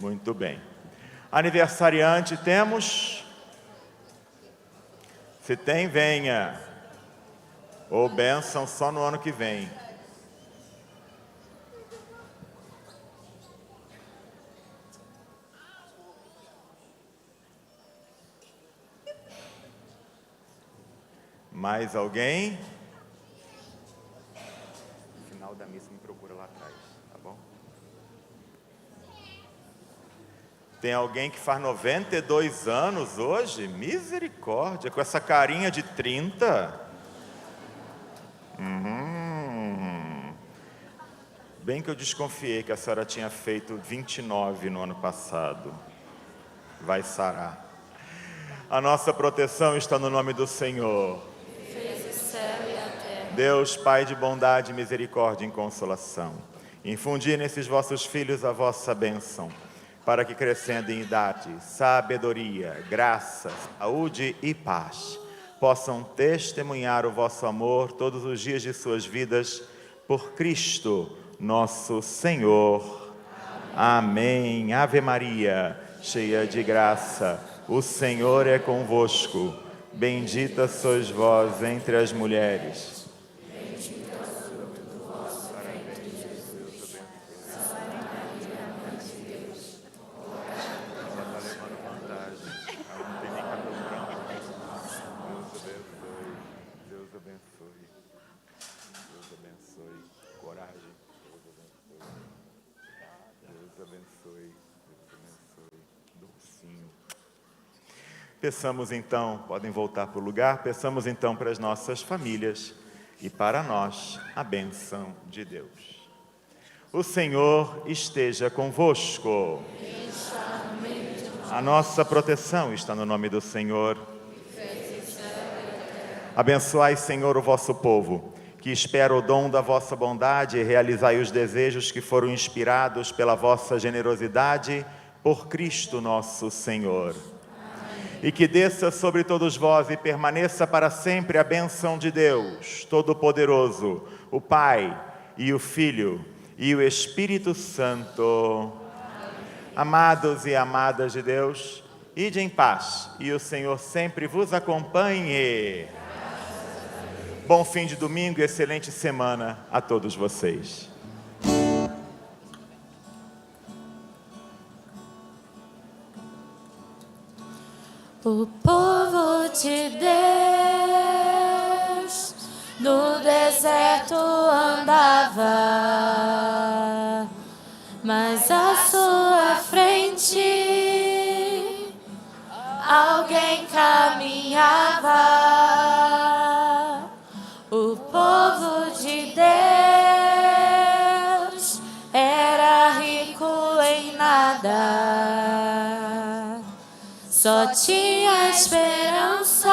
Muito bem. Aniversariante temos? Se tem, venha. Ou bênção só no ano que vem. Mais alguém? No final da missa me procura lá atrás, tá bom? Tem alguém que faz 92 anos hoje? Misericórdia, com essa carinha de 30. Bem que eu desconfiei que a senhora tinha feito 29 no ano passado. Vai sarar. A nossa proteção está no nome do Senhor. Deus, Pai de bondade, misericórdia e consolação, infundi nesses vossos filhos a vossa bênção, para que crescendo em idade, sabedoria, graça, saúde e paz, possam testemunhar o vosso amor todos os dias de suas vidas, por Cristo nosso Senhor. Amém. Ave Maria, cheia de graça, o Senhor é convosco. Bendita sois vós entre as mulheres. Peçamos então, podem voltar para o lugar, peçamos então para as nossas famílias e para nós a bênção de Deus. O Senhor esteja convosco. A nossa proteção está no nome do Senhor. Abençoai, Senhor, o vosso povo, que espera o dom da vossa bondade, e realizai os desejos que foram inspirados pela vossa generosidade, por Cristo nosso Senhor. E que desça sobre todos vós e permaneça para sempre a bênção de Deus Todo-Poderoso, o Pai e o Filho e o Espírito Santo. Amados e amadas de Deus, ide em paz e o Senhor sempre vos acompanhe. Bom fim de domingo e excelente semana a todos vocês. O povo de Deus no deserto andava, mas à sua frente alguém caminhava. O povo de Deus era rico em nada. só tinha esperança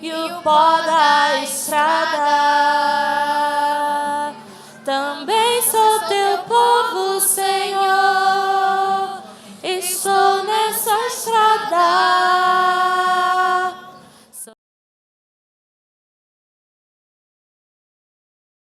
e o pó da estrada. Também sou teu povo, Senhor.